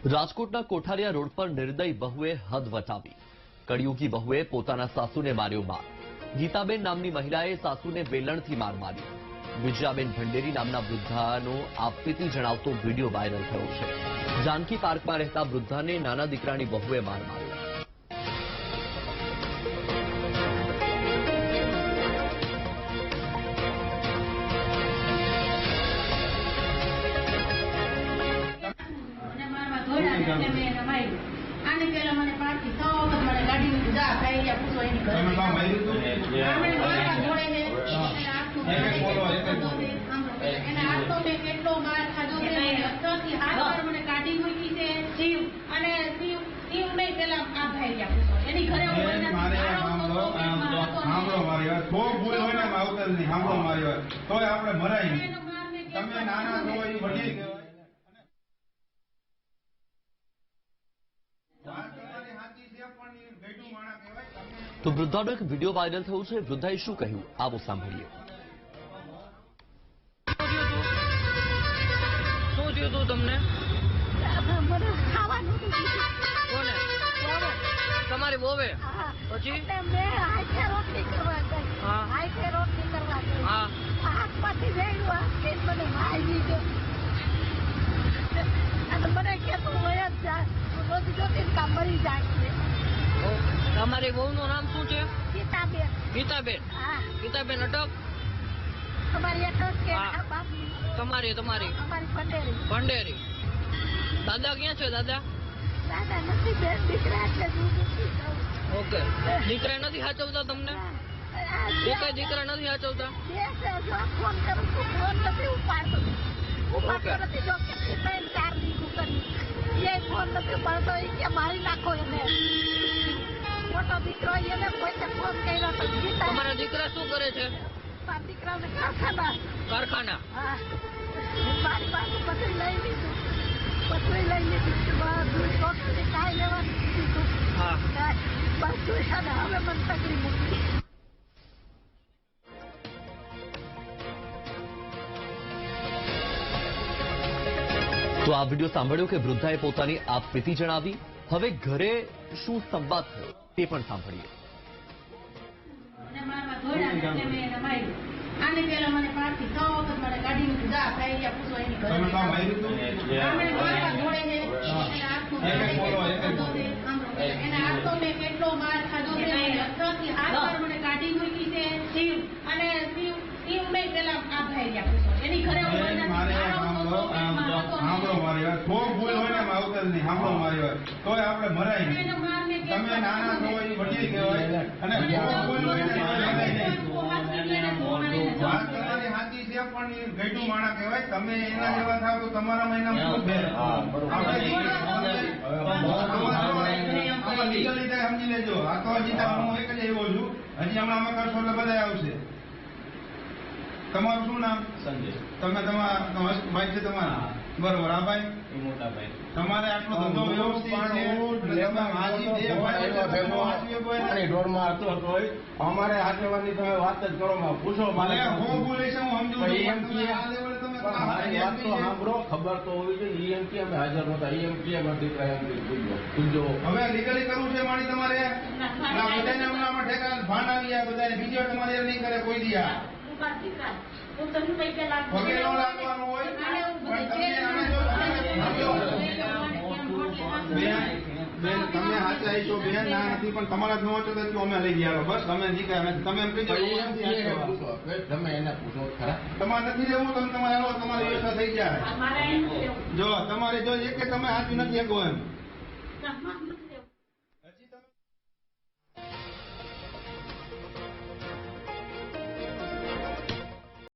રાજકોટના કોઠારિયા રોડ પર નિર્દય બહુએ હદ વટાવી. કળિયુગી બહુએ પોતાના સાસુને માર્યો માર. ગીતાબેન નામની મહિલાએ સાસુને વેલણથી માર માર્યો. વિજયાબેન ભંડેરી નામના વૃદ્ધાનો આપવીતી જણાવતો વિડીયો વાયરલ થયો છે. જાનકી પાર્કમાં રહેતા વૃદ્ધાને નાના દીકરાની બહુએ માર માર્યો. આને પેલા મને પાછી 100 વખત મને ગાડી મૂકી જા ભાઈ પૂછો એની ઘરે અમે મારા ઘોડે ને એને હાથો મેં કેટલો માર ખાધો છે અત્યારથી હાથ પર મને કાઢી મૂકી છે શિવ અને શિવ નહીં પેલા આ ભાઈ પૂછો એની ઘરે સાંભળો મારી વાત ખૂબ ભૂલ હોય ને આવતર નહીં સાંભળો મારી વાત તોય આપણે મરાય નહીં. તમે નાના છો એ વડીલ કહેવાય. તો વૃદ્ધાનો એક વિડીયો વાયરલ થયો છે. વૃદ્ધાએ શું કહ્યું આવો સાંભળીએ. શું થયું તું તમને? તમારી બોવે પછી રોટલી કરવા મને કેતું હોય જ જાય રોજ જોતી કામ મરી જાય. તમારી બહુ નું નામ શું છે? ગીતાબેન. ગીતાબેન. ગીતાબેન અટક. તમારી અટક કે તમારી અમારી ભંડેરી. ભંડેરી. દાદા ક્યાં છે? દાદા નથી બેન, દીકરા એટલે ઓકે. દીકરા નથી સાચવતા તમને? દીકરા નથી સાચવતા? ફોન કરું છું, ફોન નથી ઉપાડતો નથી. જો કેટલી 4 દીકું કર્યું એ ફોન નથી ઉપાડતો કે મારી નાખો એને. મોટો દીકરો એને કોઈ ફોન કર્યો તો તમારા દીકરા શું કરે છે? મારા દીકરાને કારખાના. હા, મારી પાસે બધું લઈ લીધું. બધું લઈ લીધું. કાંઈ લેવાનું દીધું. હા, બધું છે ને હવે મને તકલીફ મૂકી. તો આ વિડીયો સાંભળ્યો કે વૃદ્ધાએ પોતાની આપવીતી જણાવી. હવે ઘરે શું સંવાદ થયો તે પણ સાંભળીએ. આને પેલા મને પાછી 100 વખત મને ગાડી મૂકી જા ભાઈ પૂછો એની ઘરે અમે મારા ઘોડે ને એને હાથો મેં કેટલો માર ખાધો છે અત્યારથી હાથ પર મને કાઢી મૂકી છે શિવ અને શિવ નહીં પેલા આ ભાઈ પૂછો એની ઘરે સાંભળો મારી વાત ખૂબ ભૂલ હોય ને આવતર નહીં સાંભળો મારી વાત તોય આપણે મરાય નહીં. તમે નાના છો એ વડીલ કહેવાય અને ભૂલ હોય ને વાત તમારી સાચી છે પણ એ ગઈડું માણા કહેવાય. તમે એના જેવા થાવ તો તમારામાં એના શું ફેર? લીગલ રીતે સમજી લેજો. આ તો હજી હું એક જ એવો છું. હજી હમણાં અમે કરશો એટલે બધા આવશે. તમારું શું નામ? સંજય. તમે તમારા ભાઈ છે તમારા? બરોબર. આ ભાઈ મોટા ભાઈ. તમારે આટલો ધંધો વ્યવસ્થિત છે. અમારે આગેવાની તમે વાત જ કરો પૂછો મને હું બોલે છે હું સમજુ સાંભળો ખબર તો હોવી જોઈએ. EMT અમે હાજર નહોતા. EMT દીકરા પૂછજો. હવે લીગલી કરવું છે મારી તમારે બધાને હમણાં ઠેકા ભાન આવી ગયા બધાને બીજો તમારે નહીં કરે કોઈ દિયા પગે ન લાગવાનું હોય. બેન તમે સાચા છો બેન ના નથી પણ તમારા જ ન વાંચો તો અમે લઈ ગયા બસ. તમે નીકળ્યા તમે એમ કહીજો તમે એને પૂછો ખરા. તમારે નથી રહેવું તમે તમારે વ્યવસ્થા થઈ જાય. જો તમારે જો એક તમે સાચું નથી શકો એમ